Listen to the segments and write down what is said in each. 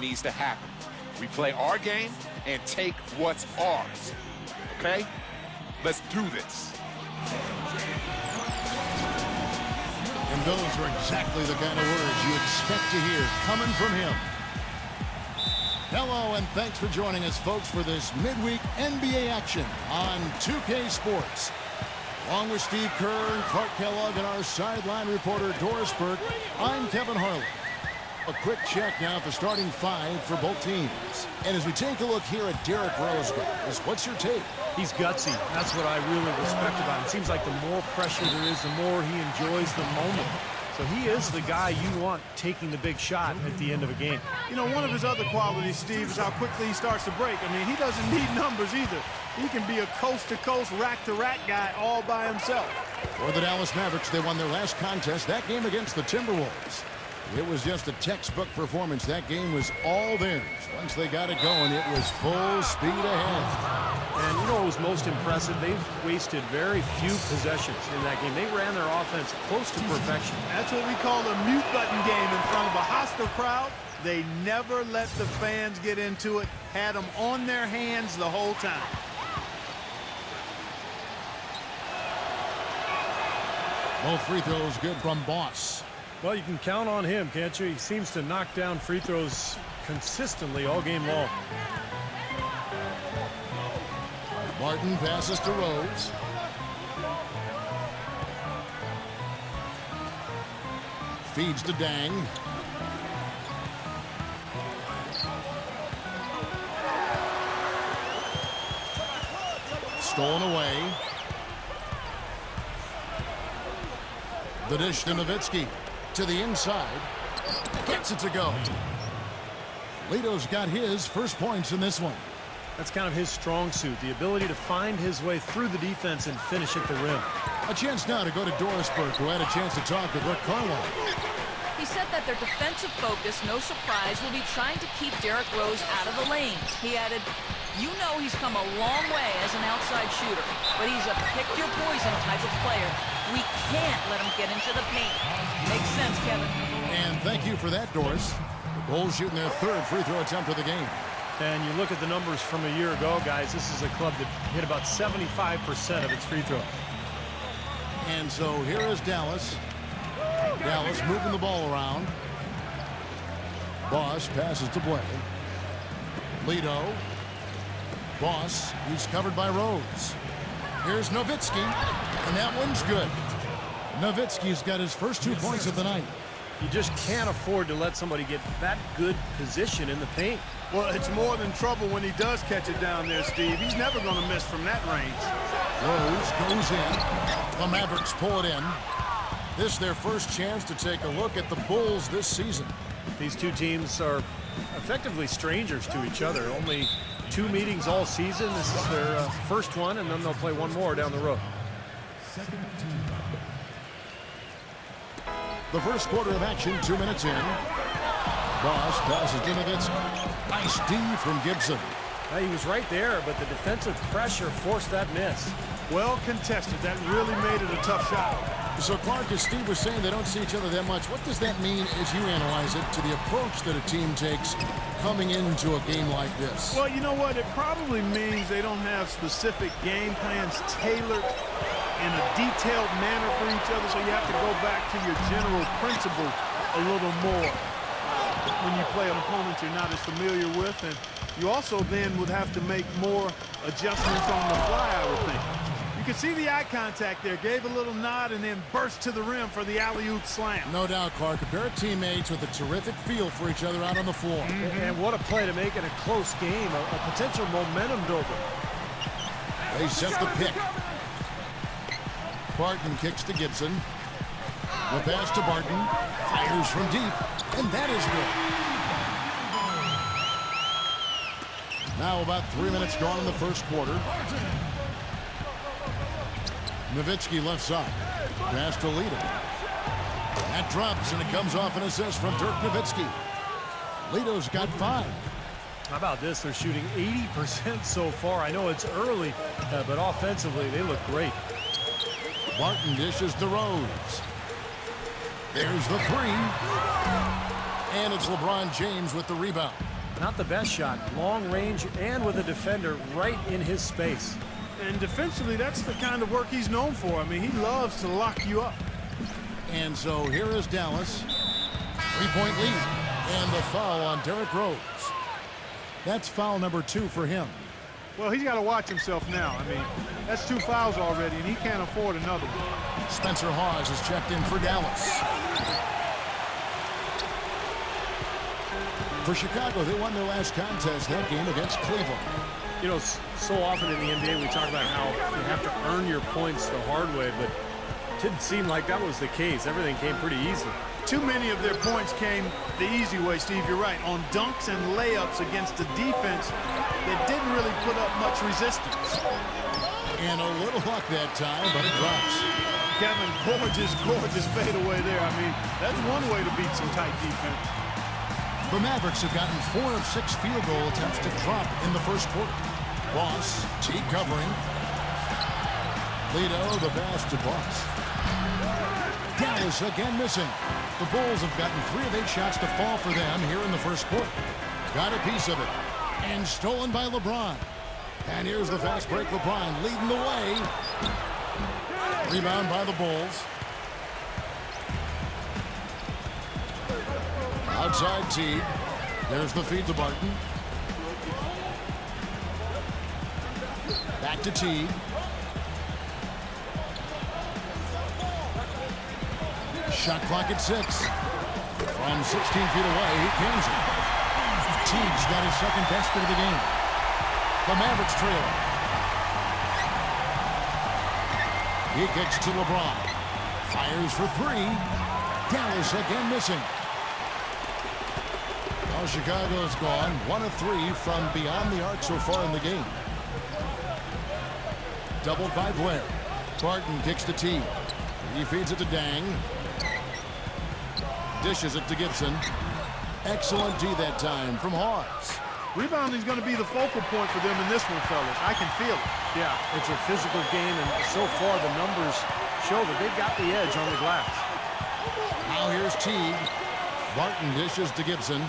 needs to happen. We play our game and take what's ours. Okay? Let's do this. And those are exactly the kind of words you expect to hear coming from him. Hello, and thanks for joining us, folks, for this midweek NBA action on 2K Sports. Along with Steve Kerr and Clark Kellogg and our sideline reporter, Doris Burke, I'm Kevin Harlan. A quick check now at the starting five for both teams. And as we take a look here at Derrick Rose, guys, what's your take? He's gutsy. That's what I really respect about him. It seems like the more pressure there is, the more he enjoys the moment. So he is the guy you want taking the big shot at the end of a game. You know, one of his other qualities, Steve, is how quickly he starts to break. I mean, he doesn't need numbers either. He can be a coast-to-coast, rack-to-rack guy all by himself. For the Dallas Mavericks, they won their last contest, that game against the Timberwolves. It was just a textbook performance. That game was all theirs. Once they got it going, it was full speed ahead. And you know what was most impressive? They've wasted very few possessions in that game. They ran their offense close to perfection. That's what we call a mute button game in front of a hostile crowd. They never let the fans get into it. Had them on their hands the whole time. Both free throws good from Boss. Well, you can count on him, can't you? He seems to knock down free throws consistently all game long. Martin passes to Rose. Feeds to Dang. Stolen away. The dish to Nowitzki. To the inside. Gets it to go. Leto's got his first points in this one. That's kind of his strong suit, the ability to find his way through the defense and finish at the rim. A chance now to go to Doris Burke, who had a chance to talk with Rick Carlisle. He said that their defensive focus, no surprise, will be trying to keep Derrick Rose out of the lane. He added, you know he's come a long way as an outside shooter, but he's a pick-your-poison type of player. We can't let him get into the paint. Makes sense, Kevin. And thank you for that, Doris. The Bulls shooting their third free throw attempt of the game. And you look at the numbers from a year ago, guys, this is a club that hit about 75% of its free throws. And so here is Dallas. Dallas moving the ball around. Boss passes to Blake. Leto. Boss, he's covered by Rose. Here's Nowitzki, and that one's good. Nowitzki's got his first 2 points of the night. You just can't afford to let somebody get that good position in the paint. Well, it's more than trouble when he does catch it down there, Steve. He's never going to miss from that range. Rose goes in. The Mavericks pull it in. This is their first chance to take a look at the Bulls this season. These two teams are effectively strangers to each other. Only 2 meetings all season. This is their first one, and then they'll play one more down the road. The first quarter of action, 2 minutes in. Boss passes to Nowitzki. Nice D from Gibson. He was right there, but the defensive pressure forced that miss. Well contested. That really made it a tough shot. So, Clark, as Steve was saying, they don't see each other that much. What does that mean as you analyze it to the approach that a team takes coming into a game like this? Well, you know what? It probably means they don't have specific game plans tailored in a detailed manner for each other, so you have to go back to your general principle a little more when you play an opponent you're not as familiar with. And you also then would have to make more adjustments on the fly, I would think. You can see the eye contact there. Gave a little nod and then burst to the rim for the alley-oop slam. No doubt, Clark. A pair of teammates with a terrific feel for each other out on the floor. And what a play to make it a close game, a potential momentum builder. They set the pick. Barton kicks to Gibson. The pass to Barton. Fires from deep. And that is good. Now about 3 minutes gone in the first quarter. Nowitzki left side. Pass to Lito. That drops, and it comes off an assist from Dirk Nowitzki. Lito's got 5. How about this? They're shooting 80% so far. I know it's early, but offensively, they look great. Barton dishes to Rose. There's the 3. And it's LeBron James with the rebound. Not the best shot. Long range and with a defender right in his space. And defensively, that's the kind of work he's known for. I mean, he loves to lock you up. And so here is Dallas. 3-point lead. And the foul on Derrick Rose. That's foul number 2 for him. Well, he's got to watch himself now. I mean, that's 2 fouls already, and he can't afford another one. Spencer Hawes is checked in for Dallas. For Chicago, they won their last contest, that game against Cleveland. You know, so often in the NBA we talk about how you have to earn your points the hard way, but it didn't seem like that was the case. Everything came pretty easy. Too many of their points came the easy way, Steve. You're right. On dunks and layups against a defense that didn't really put up much resistance. And a little luck that time, but it drops. Kevin, gorgeous fadeaway there. I mean, that's one way to beat some tight defense. The Mavericks have gotten 4 of 6 field goal attempts to drop in the first quarter. Boss, T covering. Lito, the pass to Boss. Dallas again missing. The Bulls have gotten 3 of 8 shots to fall for them here in the first quarter. Got a piece of it. And stolen by LeBron. And here's the fast break. LeBron leading the way. Rebound by the Bulls. Outside Teague. There's the feed to Barton. Back to Teague. Shot clock at 6. From 16 feet away, he cans it. Teague's got his second basket of the game. The Mavericks trail. He kicks to LeBron. Fires for 3. Dallas again missing. Now Chicago's gone 1 of 3 from beyond the arc so far in the game. Doubled by Blair. Barton kicks to T. He feeds it to Dang. Dishes it to Gibson. Excellent D that time from Hawes. Rebounding is going to be the focal point for them in this one, fellas. I can feel it. Yeah, it's a physical game, and so far the numbers show that they've got the edge on the glass. Now here's Teague. Barton dishes to Gibson.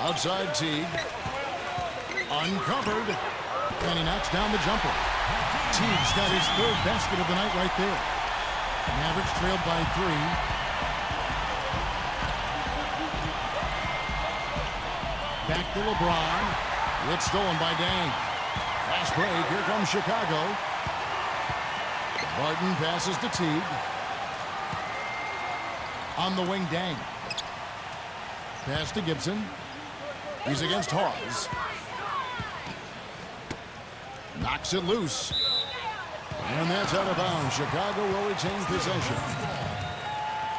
Outside Teague. Uncovered. And he knocks down the jumper. Teague's got his 3rd basket of the night right there. Mavericks trailed by 3. Back to LeBron. It's stolen by Dang. Fast break. Here comes Chicago. Barton passes to Teague. On the wing, Dang. Pass to Gibson. He's against Hawes. Knocks it loose. And that's out of bounds. Chicago will retain possession.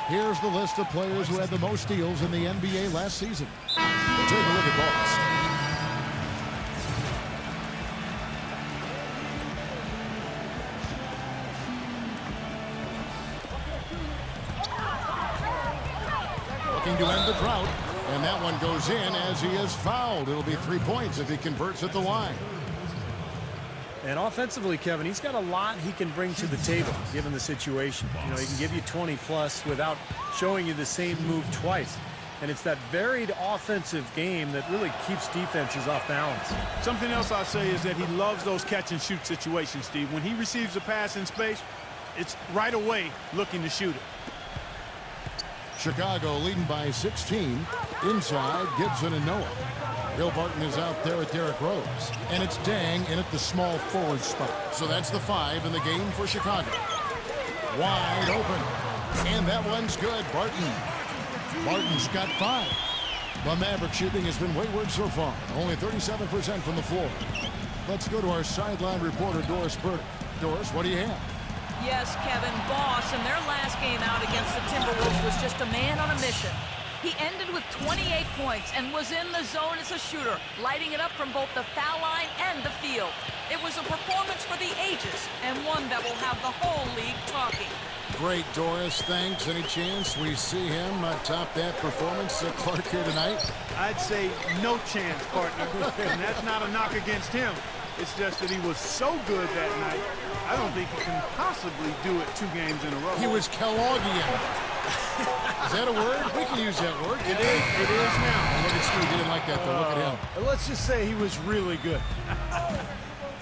Here's the list of players who had the most steals in the NBA last season. We'll take a look at Boss. Looking to end the drought. And that one goes in as he is fouled. It'll be 3 points if he converts at the line. And offensively, Kevin, he's got a lot he can bring to the table, given the situation. You know, he can give you 20-plus without showing you the same move twice. And it's that varied offensive game that really keeps defenses off balance. Something else I'll say is that he loves those catch-and-shoot situations, Steve. When he receives a pass in space, it's right away looking to shoot it. Chicago leading by 16. Inside, Gibson and Noah. Bill Barton is out there at Derrick Rose. And it's Dang in at the small forward spot. So that's the 5 in the game for Chicago. Wide open. And that one's good. Barton's got 5. The Maverick shooting has been wayward so far. Only 37% from the floor. Let's go to our sideline reporter, Doris Burke. Doris, what do you have? Yes, Kevin, Boss in their last game out against the Timberwolves was just a man on a mission. He ended with 28 points and was in the zone as a shooter, lighting it up from both the foul line and the field. It was a performance for the ages and one that will have the whole league talking. Great, Doris. Thanks. Any chance we see him top that performance at Clark here tonight? I'd say no chance, partner. And that's not a knock against him. It's just that he was so good that night, I don't think he can possibly do it 2 games in a row. He was Kellogg'ian. Is that a word? We can use that word. It is now. Look at Steve. He didn't like that, though. Look at him. Let's just say he was really good.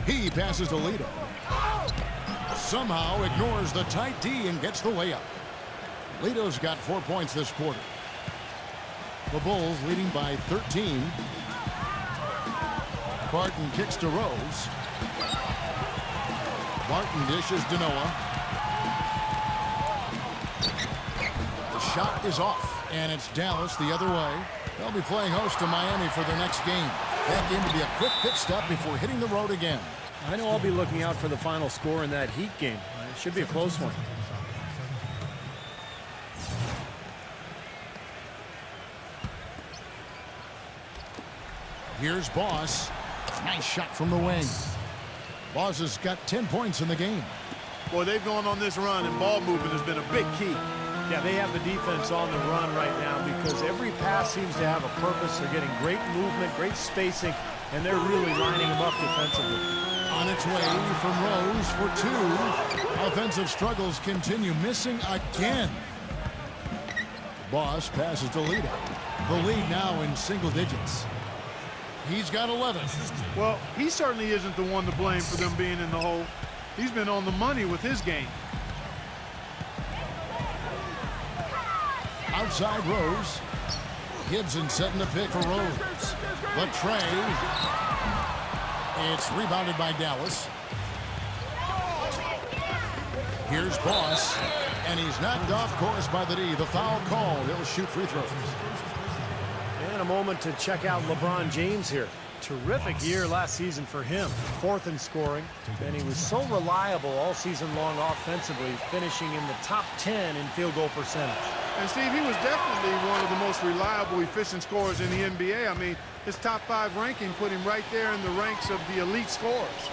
He passes to Lito. Somehow ignores the tight D and gets the layup. Lito's got 4 points this quarter. The Bulls leading by 13. Barton kicks to Rose. Barton dishes to Noah. The shot is off, and it's Dallas the other way. They'll be playing host to Miami for their next game. That game to be a quick pit stop before hitting the road again. I know I'll be looking out for the final score in that Heat game. It should be a close one. Here's Boss. Nice shot from the wing. Boss has got 10 points in the game. Boy, they've gone on this run, and ball movement has been a big key. Yeah, they have the defense on the run right now because every pass seems to have a purpose. They're getting great movement, great spacing, and they're really lining them up defensively. On its way from Rose for 2. Offensive struggles continue, missing again. Boss passes to Lito. The lead now in single digits. He's got 11. Well, he certainly isn't the one to blame for them being in the hole. He's been on the money with his game. Outside Rose. Gibson setting the pick for Rose. The tray. It's rebounded by Dallas. Here's Boss. And he's knocked off course by the D. The foul called. He'll shoot free throws. And a moment to check out LeBron James here. Terrific year last season for him. 4th in scoring. And he was so reliable all season long offensively, finishing in the top 10 in field goal percentage. And Steve, he was definitely one of the most reliable, efficient scorers in the NBA. I mean, his top 5 ranking put him right there in the ranks of the elite scorers.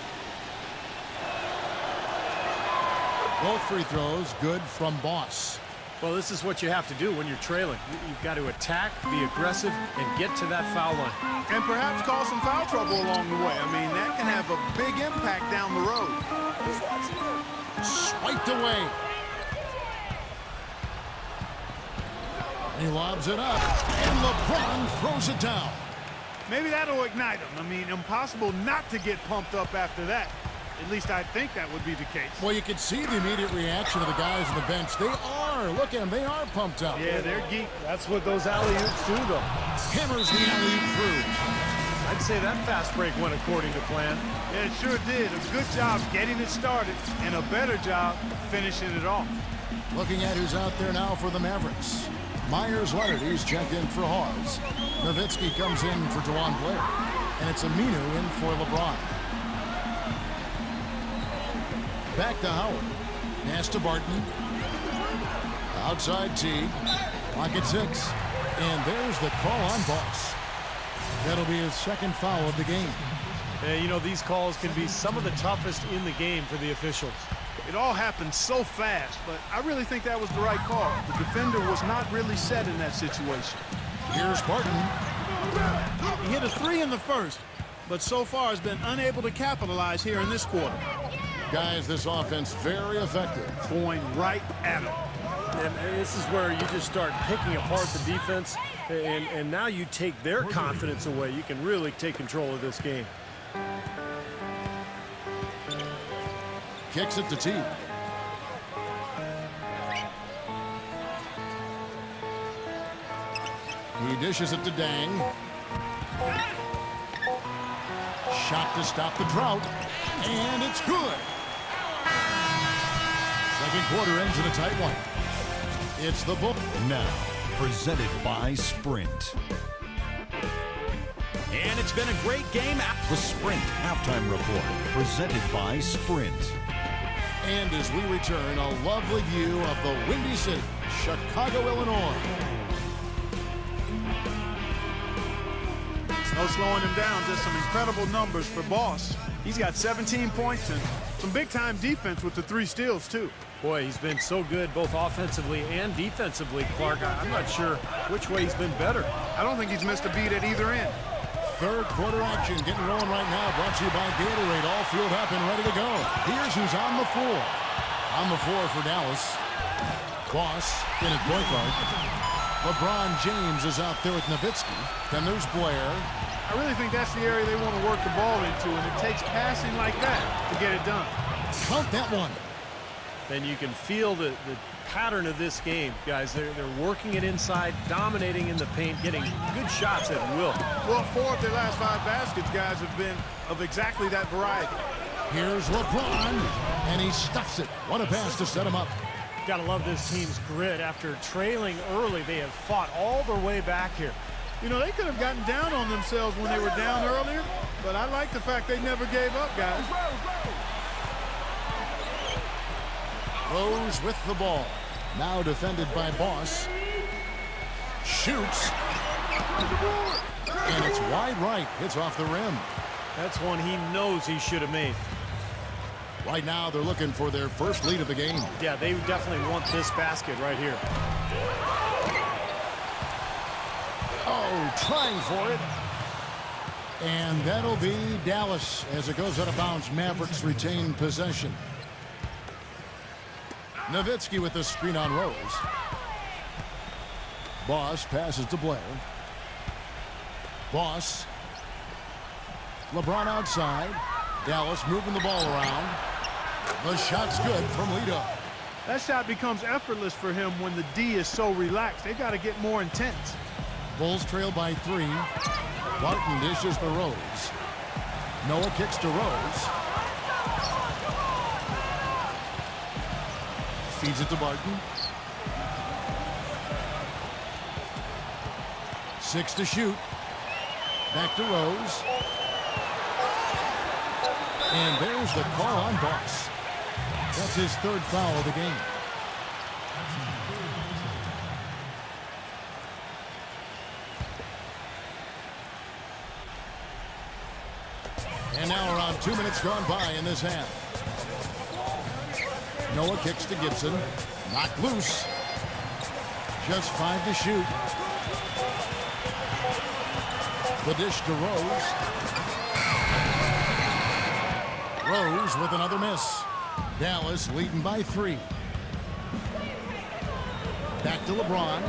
Both free throws good from Boss. Well, this is what you have to do when you're trailing. You've got to attack, be aggressive, and get to that foul line. And perhaps cause some foul trouble along the way. I mean, that can have a big impact down the road. Swiped away. He lobs it up, and LeBron throws it down. Maybe that'll ignite him. I mean, impossible not to get pumped up after that. At least I think that would be the case. Well, you can see the immediate reaction of the guys on the bench. They are. Look at them. They are pumped up. Yeah, they're geek. That's what those alley-oops do, though. Hammers the alley-oop through. I'd say that fast break went according to plan. Yeah, it sure did. A good job getting it started, and a better job finishing it off. Looking at who's out there now for the Mavericks. Myers Leonard, he's checked in for Hawes. Nowitzki comes in for Juwan Blair. And it's Aminu in for LeBron. Back to Howard. Pass to Barton. Outside T. Clock at 6. And there's the call on Boss. That'll be his second foul of the game. You know, these calls can be some of the toughest in the game for the officials. It all happened so fast, but I really think that was the right call. The defender was not really set in that situation. Here's Barton. He hit a 3 in the first, but so far has been unable to capitalize here in this quarter. Guys, this offense very effective. Going right at him. And this is where you just start picking apart the defense, and now you take their confidence away. You can really take control of this game. Kicks it to T. He dishes it to Dang. Shot to stop the drought. And it's good. Second quarter ends in a tight one. It's the Bull. Now, presented by Sprint. And it's been a great game. The Sprint Halftime Report, presented by Sprint. And as we return, a lovely view of the Windy City, Chicago, Illinois. It's no slowing him down, just some incredible numbers for Boss. He's got 17 points and some big-time defense with the 3 steals, too. Boy, he's been so good both offensively and defensively, Clark. I'm not sure which way he's been better. I don't think he's missed a beat at either end. Third quarter action getting rolling right now. Brought to you by Gatorade. All fueled up and ready to go. Here's who's on the floor. On the floor for Dallas. Boss in at point guard. LeBron James is out there with Nowitzki. Then there's Blair. I really think that's the area they want to work the ball into, and it takes passing like that to get it done. Count that one. Then you can feel the pattern of this game, guys. They're working it inside, dominating in the paint, getting good shots at will. Well, 4 of their last 5 baskets, guys, have been of exactly that variety. Here's LeBron, and he stuffs it. What a pass to set him up. Gotta love this team's grit. After trailing early, they have fought all their way back here. You know, they could have gotten down on themselves when they were down earlier, but I like the fact they never gave up, guys. Rose with the ball. Now defended by Boss. Shoots. And it's wide right. It's off the rim. That's one he knows he should have made. Right now, they're looking for their first lead of the game. Yeah, they definitely want this basket right here. Oh, trying for it. And that'll be Dallas as it goes out of bounds. Mavericks retain possession. Nowitzki with the screen on Rose. Boss passes to Blair. Boss. LeBron outside. Dallas moving the ball around. The shot's good from Lito. That shot becomes effortless for him when the D is so relaxed. They got to get more intense. Bulls trail by 3. Barton dishes to Rose. Noah kicks to Rose. Feeds it to Barton. 6 to shoot. Back to Rose. And there's the call on Boss. That's his 3rd foul of the game. And now around 2 minutes gone by in this half. Noah kicks to Gibson. Knocked loose. Just 5 to shoot. The dish to Rose. Rose with another miss. Dallas leading by 3. Back to LeBron.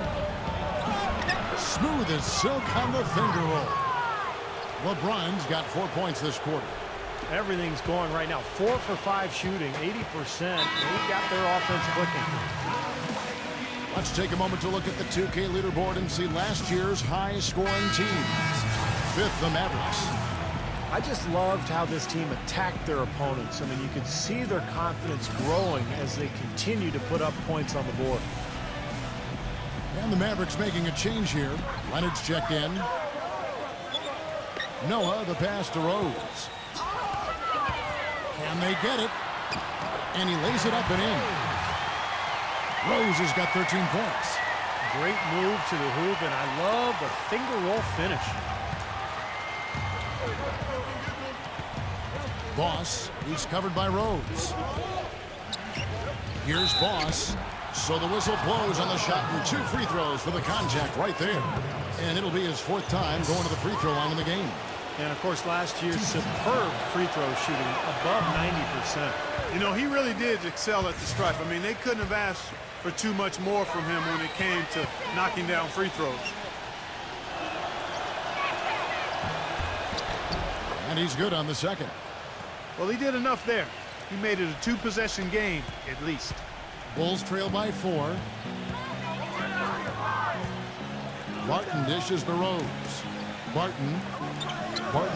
Smooth as silk on the finger roll. LeBron's got 4 points this quarter. Everything's going right now. 4 for 5 shooting, 80%. They've got their offense clicking. Let's take a moment to look at the 2K leaderboard and see last year's high-scoring teams. 5th, the Mavericks. I just loved how this team attacked their opponents. I mean, you could see their confidence growing as they continue to put up points on the board. And the Mavericks making a change here. Leonard's checked in. Noah, the pass to Rose. Can they get it? And he lays it up and in. Rose has got 13 points. Great move to the hoop, and I love the finger roll finish. Boss, he's covered by Rose. Here's Boss. So the whistle blows on the shot and 2 free throws for the contact right there. And it'll be his 4th time going to the free throw line in the game. And, of course, last year's superb free throw shooting, above 90%. You know, he really did excel at the stripe. I mean, they couldn't have asked for too much more from him when it came to knocking down free throws. And he's good on the second. Well, he did enough there. He made it a 2-possession game, at least. Bulls trail by 4. Barton dishes the Rose. Barton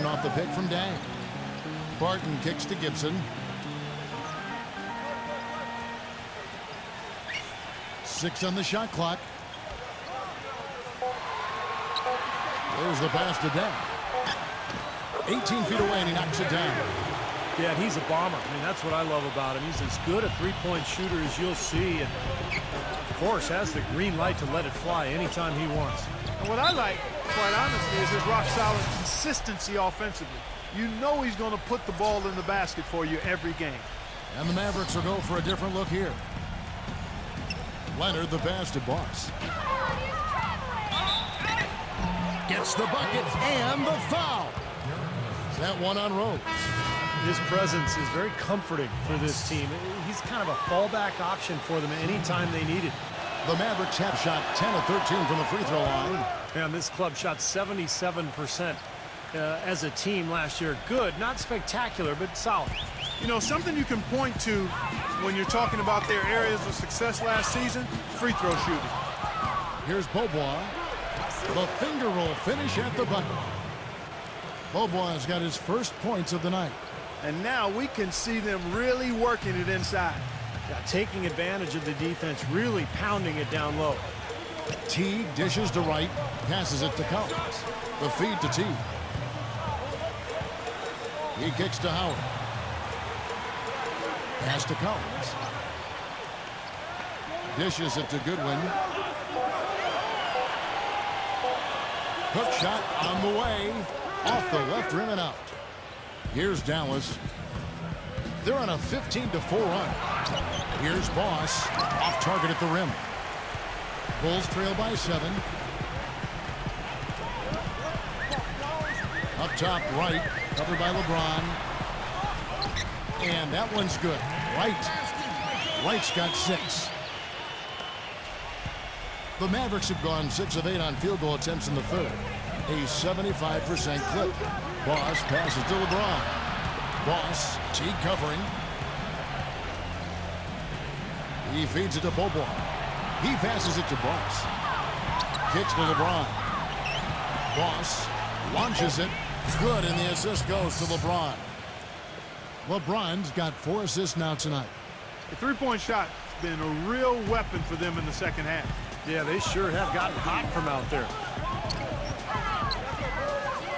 off the pick from Dang. Barton kicks to Gibson. 6 on the shot clock. There's the pass to Dang. 18 feet away, and he knocks it down. Yeah, and he's a bomber. I mean, that's what I love about him. He's as good a three-point shooter as you'll see, and of course has the green light to let it fly anytime he wants. And what I like, quite honestly, is his rock-solid consistency offensively. You know he's going to put the ball in the basket for you every game. And the Mavericks will go for a different look here. Leonard, the pass to Boss. Gets the bucket and the foul. Is that one on Rose? His presence is very comforting for this team. He's kind of a fallback option for them anytime they need it. The Mavericks have shot 10 of 13 from the free throw line. And this club shot 77% as a team last year. Good, not spectacular, but solid. You know, something you can point to when you're talking about their areas of success last season, free throw shooting. Here's Beaubois. The finger roll finish at the bucket. Beaubois has got his first points of the night. And now we can see them really working it inside. Yeah, taking advantage of the defense, really pounding it down low. Teague dishes to right, passes it to Collins. The feed to Teague. He kicks to Howard. Pass to Collins. Dishes it to Goodwin. Hook shot on the way. Off the left rim and out. Here's Dallas. They're on a 15-4 run. Here's Boss. Off target at the rim. Bulls trail by 7. Up top right. Covered by LeBron. And that one's good. Wright's got 6. The Mavericks have gone 6 of 8 on field goal attempts in the third. A 75% clip. Boss passes to LeBron. Boss, Teague covering. He feeds it to Beaubois. He passes it to Boss. Kicks to LeBron. Boss launches it. Good, and the assist goes to LeBron. LeBron's got 4 assists now tonight. The three-point shot has been a real weapon for them in the second half. Yeah, they sure have gotten hot from out there.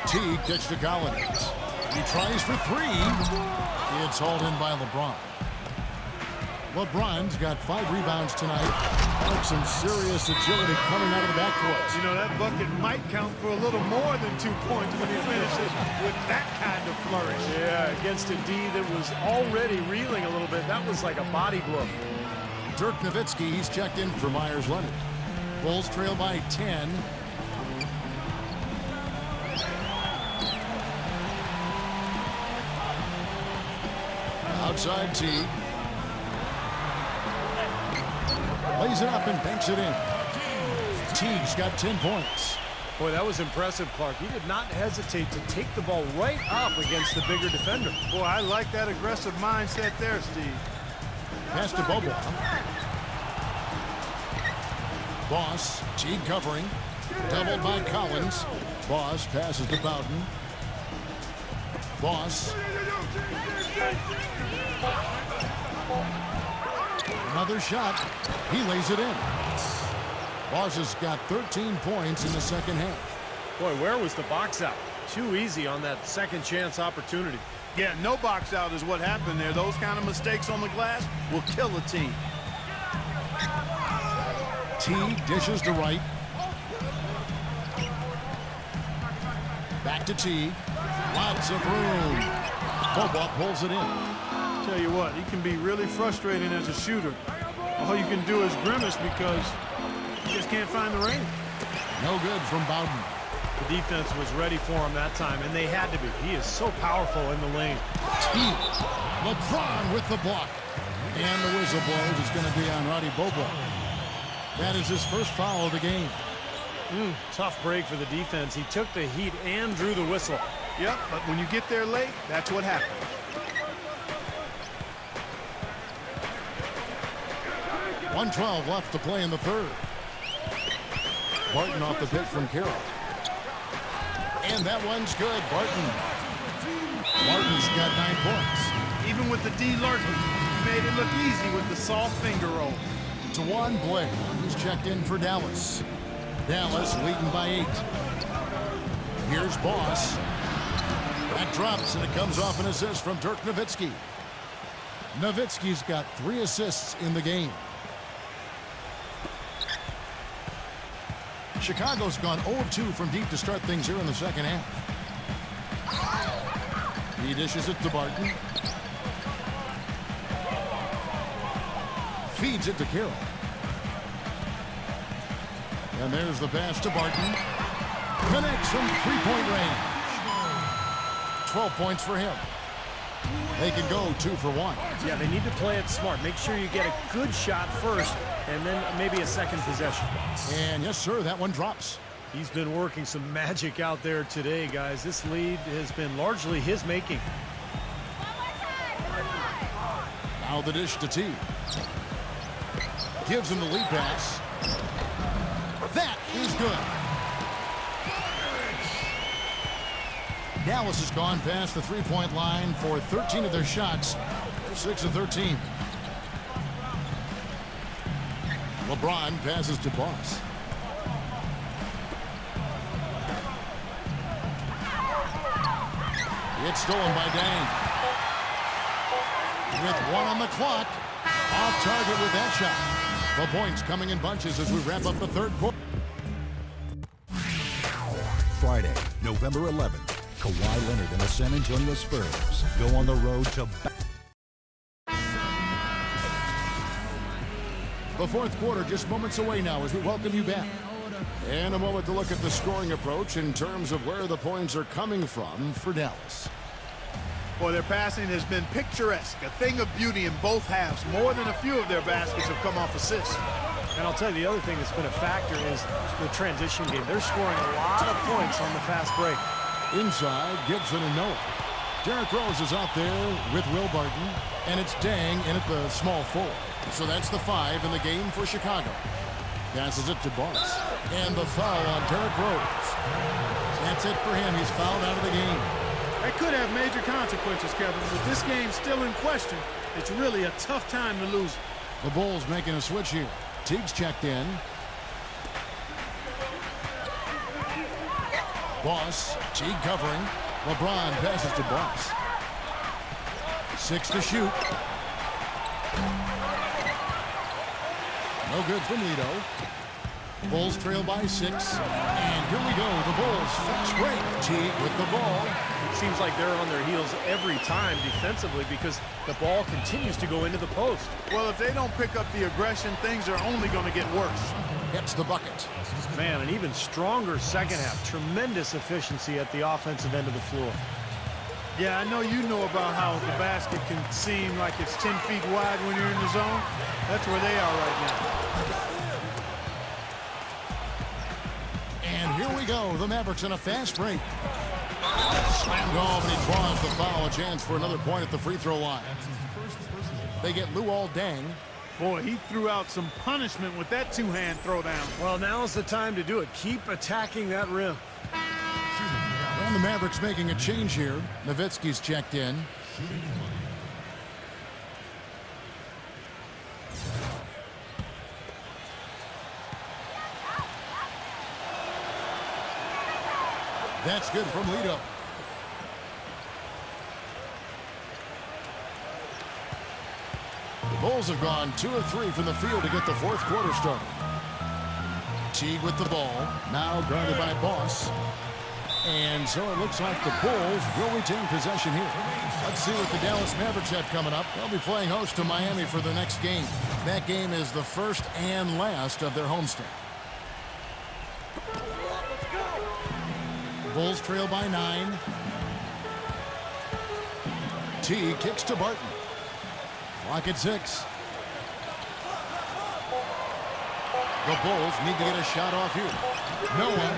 Teague kicks to Collins. He tries for 3. It's hauled in by LeBron. LeBron's got 5 rebounds tonight. Some serious agility coming out of the backcourt. You know, that bucket might count for a little more than 2 points when he finishes with that kind of flourish. Yeah, against a D that was already reeling a little bit. That was like a body blow. Dirk Nowitzki, he's checked in for Myers Leonard. Bulls trail by 10. Outside Teague. Lays it up and banks it in. Teague's got 10 points. Boy, that was impressive, Clark. He did not hesitate to take the ball right up against the bigger defender. Boy, I like that aggressive mindset there, Steve. Pass to Bobo. Boss, Teague covering. Doubled by Collins. Boss passes to Bowden. Boss. Another shot. He lays it in. Boss has got 13 points in the second half. Boy, where was the box out? Too easy on that second chance opportunity. Yeah, no box out is what happened there. Those kind of mistakes on the glass will kill a team. Teague dishes to right. Back to Teague. Lots of room. Bobo pulls it in. Tell you what, he can be really frustrating as a shooter. All you can do is grimace because you just can't find the range. No good from Bowden. The defense was ready for him that time, and they had to be. He is so powerful in the lane. Teague. LeBron with the block. And the whistle blows. It's going to be on Roddy Bobo. That is his first foul of the game. Tough break for the defense. He took the heat and drew the whistle. Yep, but when you get there late, that's what happens. .112 left to play in the third. Barton off the pick from Carroll. And that one's good. Barton's got 9 points. Even with the D lurking, he made it look easy with the soft finger roll. Dewan Blake, he's checked in for Dallas. Dallas leading by 8. Here's Boss. That drops, and it comes off an assist from Dirk Nowitzki. Nowitzki's got 3 assists in the game. Chicago's gone 0-2 from deep to start things here in the second half. He dishes it to Barton. Feeds it to Carroll. And there's the pass to Barton. Connects from 3-point range. 12 points for him. They can go 2 for 1. Yeah, they need to play it smart. Make sure you get a good shot first, and then maybe a second possession. And yes, sir, that one drops. He's been working some magic out there today, guys. This lead has been largely his making. Now the dish to T. Gives him the lead pass. That is good. Dallas has gone past the three-point line for 13 of their shots. They're 6 of 13. LeBron passes to Boss. It's stolen by Dang. With 1 on the clock. Off target with that shot. The points coming in bunches as we wrap up the third quarter. Friday, November 11th, Kawhi Leonard and the San Antonio Spurs go on the road to... The fourth quarter just moments away now as we welcome you back. And a moment to look at the scoring approach in terms of where the points are coming from for Dallas. Well, their passing has been picturesque, a thing of beauty in both halves. More than a few of their baskets have come off assists. And I'll tell you, the other thing that's been a factor is the transition game. They're scoring a lot of points on the fast break. Inside, Gibson and Noah. Derrick Rose is out there with Will Barton, and it's Dang in at the small forward. So that's the 5 in the game for Chicago. Passes it to Boss. And the foul on Derrick Rose. That's it for him. He's fouled out of the game. That could have major consequences, Kevin. With this game still in question, it's really a tough time to lose. The Bulls making a switch here. Teague's checked in. Boss, Teague covering. LeBron passes to Boss. 6 to shoot. No good from Lido. Bulls trail by 6. And here we go. The Bulls fast break. Teague with the ball. It seems like they're on their heels every time defensively because the ball continues to go into the post. Well, if they don't pick up the aggression, things are only going to get worse. Gets the bucket. Man, an even stronger second half. Tremendous efficiency at the offensive end of the floor. Yeah, I know you know about how the basket can seem like it's 10 feet wide when you're in the zone. That's where they are right now. And here we go. The Mavericks in a fast break. Slammed off, and he draws the foul. A chance for another point at the free throw line. They get Luol Deng. Boy, he threw out some punishment with that two-hand throwdown. Well, now's the time to do it. Keep attacking that rim. And the Mavericks making a change here. Nowitzki's checked in. That's good from Lido. The Bulls have gone 2 of 3 from the field to get the fourth quarter started. Teague with the ball. Now guarded by Boss. And so it looks like the Bulls will retain possession here. Let's see what the Dallas Mavericks have coming up. They'll be playing host to Miami for the next game. That game is the first and last of their homestand. Bulls trail by 9. Teague kicks to Barton. Clock at 6. The Bulls need to get a shot off here. No one.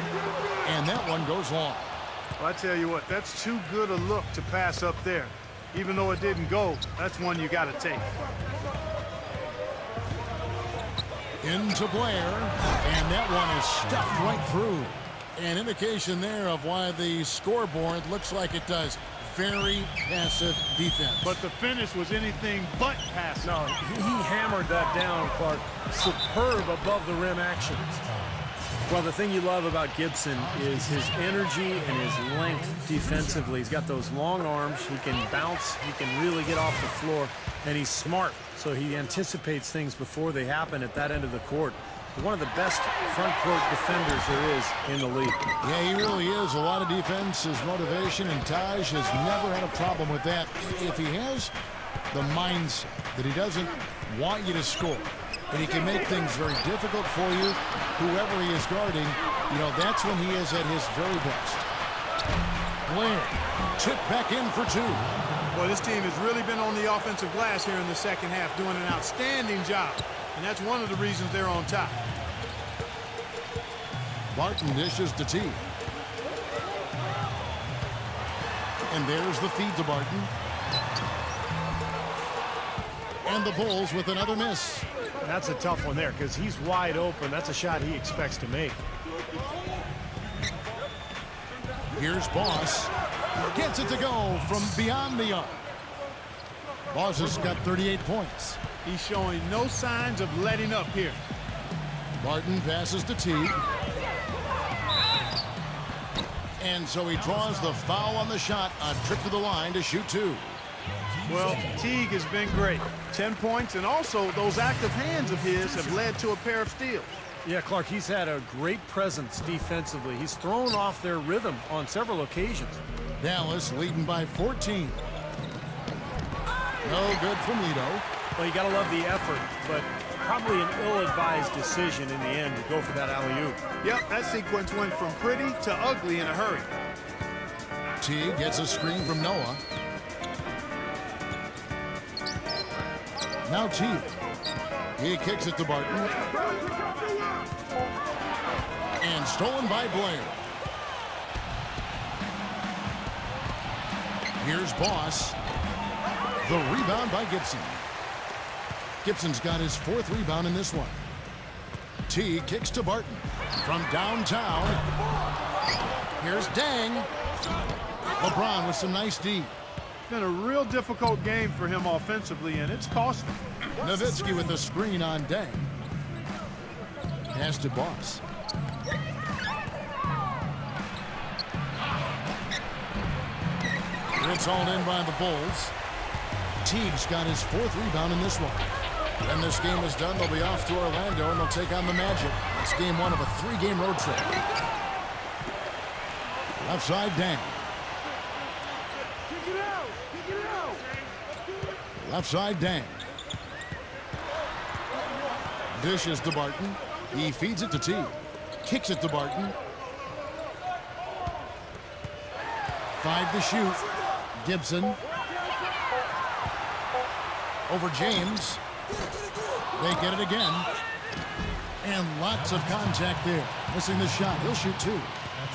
And that one goes long. Well, I tell you what, that's too good a look to pass up there. Even though it didn't go, that's one you got to take. Into Blair. And that one is stuffed right through. An indication there of why the scoreboard looks like it does. Very passive defense. But the finish was anything but passive. No, he hammered that down, Clark. Superb above the rim action. Well, the thing you love about Gibson is his energy and his length defensively. He's got those long arms. He can bounce. He can really get off the floor. And he's smart, so he anticipates things before they happen at that end of the court. One of the best front court defenders there is in the league. Yeah, he really is. A lot of defense, his motivation, and Taj has never had a problem with that. If he has the mindset that he doesn't want you to score, and he can make things very difficult for you, whoever he is guarding, you know, that's when he is at his very best. Blair. Tip back in for two. Boy, this team has really been on the offensive glass here in the second half, doing an outstanding job. And that's one of the reasons they're on top. Barton dishes to T. And there's the feed to Barton. And the Bulls with another miss. That's a tough one there because he's wide open. That's a shot he expects to make. Here's Boss. Gets it to go from beyond the arc. Boss has got 38 points. He's showing no signs of letting up here. Barton passes to T. And so he draws the foul on the shot. A trip to the line to shoot two. Well, Teague has been great. 10 points, and also those active hands of his have led to a pair of steals. Yeah, Clark, he's had a great presence defensively. He's thrown off their rhythm on several occasions. Dallas leading by 14. No good from Lido. Well, you got to love the effort, but probably an ill-advised decision in the end to go for that alley-oop. Yep, that sequence went from pretty to ugly in a hurry. T gets a screen from Noah. Now T. He kicks it to Barton. And stolen by Blair. Here's Boss. The rebound by Gibson. Gibson's got his fourth rebound in this one. T kicks to Barton. From downtown. Here's Dang. LeBron with some nice D. It's been a real difficult game for him offensively, and it's cost him. Nowitzki with the screen on Dang. Pass to Boss. It's all in by the Bulls. Teague's got his fourth rebound in this one. When this game is done, they'll be off to Orlando, and they'll take on the Magic. It's game one of a three-game road trip. Left side, Dang. Left side, Dang. Dishes to Barton. He feeds it to T. Kicks it to Barton. 5 to shoot. Gibson. Over James. They get it again. And lots of contact there. Missing the shot. He'll shoot two.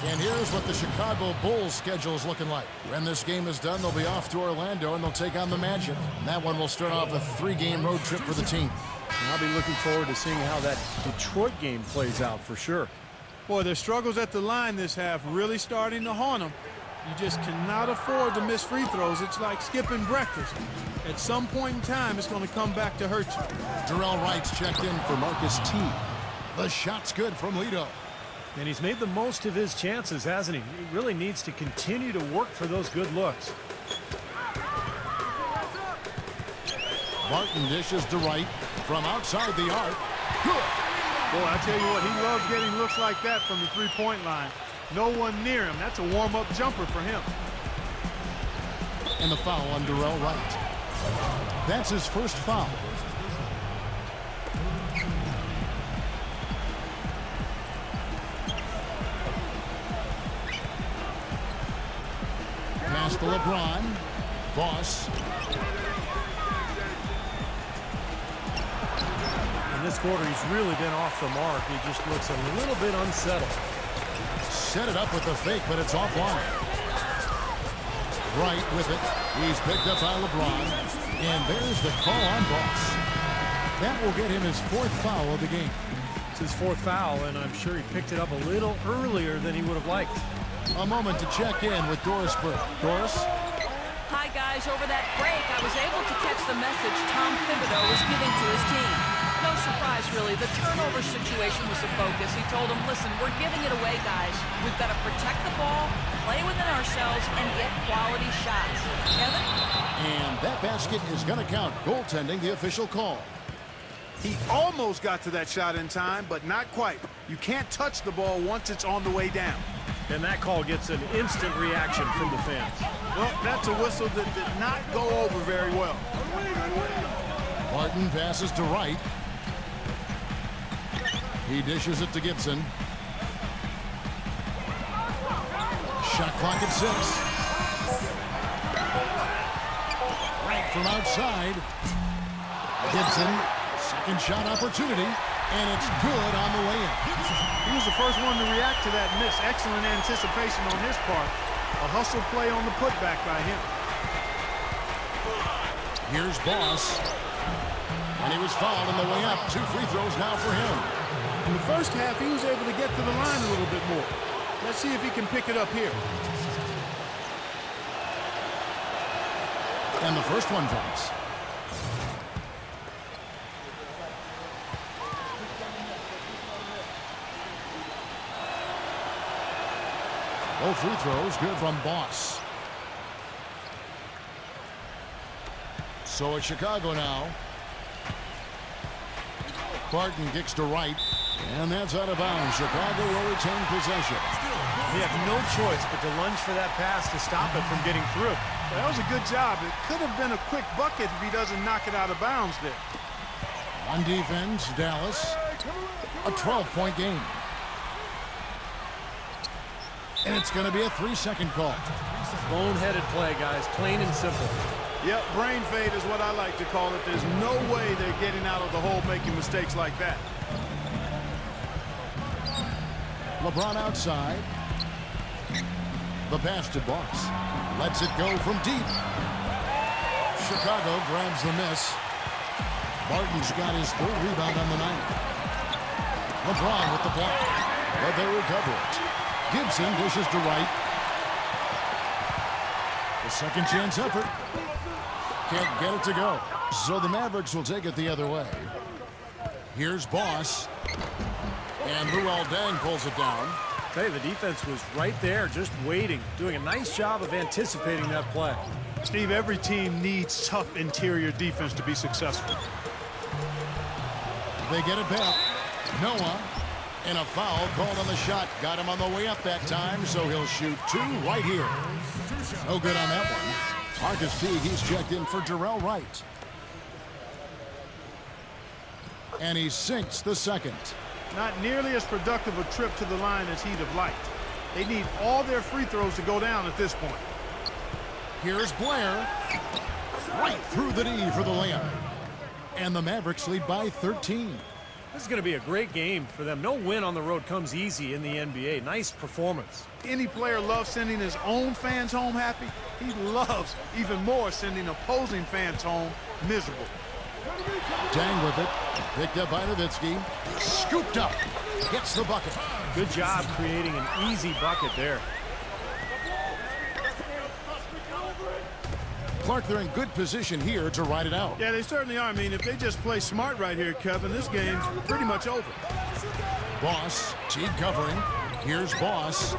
And here's what the Chicago Bulls schedule is looking like. When this game is done, they'll be off to Orlando, and they'll take on the Magic. And that one will start off a three-game road trip for the team. And I'll be looking forward to seeing how that Detroit game plays out for sure. Boy, their struggles at the line this half really starting to haunt them. You just cannot afford to miss free throws. It's like skipping breakfast. At some point in time, it's going to come back to hurt you. Jarrell Wright's checked in for Marcus T. The shot's good from Lido. And he's made the most of his chances, hasn't he? He really needs to continue to work for those good looks. Barton dishes to Wright from outside the arc. Good. Boy, I tell you what, he loves getting looks like that from the three-point line. No one near him. That's a warm-up jumper for him. And the foul on Jarrell Wright. That's his first foul. Pass to LeBron. Boss. In this quarter, he's really been off the mark. He just looks a little bit unsettled. Set it up with the fake, but it's offline. Wright with it. He's picked up by LeBron. And there's the call on Boss. That will get him his fourth foul of the game. It's his fourth foul, and I'm sure he picked it up a little earlier than he would have liked. A moment to check in with Doris Burke. Doris? Hi, guys. Over that break, I was able to catch the message Tom Thibodeau was giving to his team. No surprise, really. The turnover situation was the focus. He told them, listen, we're giving it away, guys. We've got to protect the ball, play within ourselves, and get quality shots. Kevin? And that basket is going to count. Goaltending, the official call. He almost got to that shot in time, but not quite. You can't touch the ball once it's on the way down. And that call gets an instant reaction from the fans. Well, that's a whistle that did not go over very well. Barton passes to Wright. He dishes it to Gibson. Shot clock at 6. Right from outside. Gibson, second shot opportunity, and it's good on the layup. He was the first one to react to that miss. Excellent anticipation on his part. A hustle play on the putback by him. Here's Boss. And he was fouled on the way up. 2 free throws now for him. In the first half, he was able to get to the line a little bit more. Let's see if he can pick it up here. And the first one drops. Both free throws good from Boss. So it's Chicago now. Barton kicks to right, and that's out of bounds. Chicago will retain possession. He had no choice but to lunge for that pass to stop it from getting through. Well, that was a good job. It could have been a quick bucket if he doesn't knock it out of bounds there. On defense, Dallas, a 12-point game. And it's going to be a 3-second call. Bone-headed play, guys, plain and simple. Yep, brain fade is what I like to call it. There's no way they're getting out of the hole making mistakes like that. LeBron outside. The pass to Boss. Lets it go from deep. Chicago grabs the miss. Barton's got his 3rd rebound on the night. LeBron with the block. But they recover it. Gibson dishes to right. The second chance effort. Can't get it to go. So the Mavericks will take it the other way. Here's Boss. And Luol Deng pulls it down. Hey, the defense was right there, just waiting, doing a nice job of anticipating that play. Steve, every team needs tough interior defense to be successful. They get it back. Noah. And a foul called on the shot. Got him on the way up that time, so he'll shoot 2 right here. No good on that one. Marcus Teague, he's checked in for Jarrell Wright. And he sinks the second. Not nearly as productive a trip to the line as he'd have liked. They need all their free throws to go down at this point. Here's Blair. Right through the D for the layup. And the Mavericks lead by 13. This is going to be a great game for them. No win on the road comes easy in the NBA. Nice performance. Any player loves sending his own fans home happy. He loves even more sending opposing fans home miserable. Dang with it. Picked up by Nowitzki. Scooped up. Gets the bucket. Good job creating an easy bucket there. Clark, they're in good position here to ride it out. Yeah, they certainly are. I mean, if they just play smart right here, Kevin, this game's pretty much over. Boss, Teague covering. Here's Boss.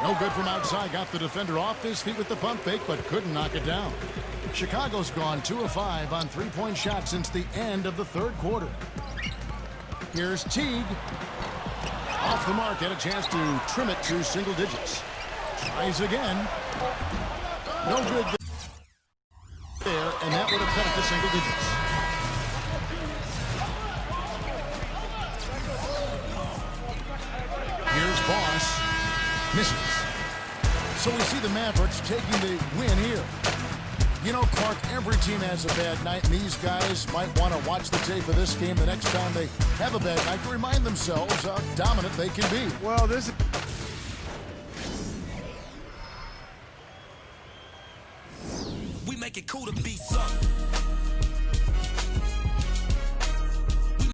No good from outside. Got the defender off his feet with the pump fake, but couldn't knock it down. Chicago's gone 2 of 5 on 3-point shots since the end of the 3rd quarter. Here's Teague. Off the mark, had a chance to trim it to single digits. Tries again. No good there, and that would have cut it to single digits. Here's Boss. Misses. So we see the Mavericks taking the win here. You know, Clark, every team has a bad night, and these guys might want to watch the tape of this game the next time they have a bad night to remind themselves how dominant they can be. Well, this is... We make it cool to be sucked.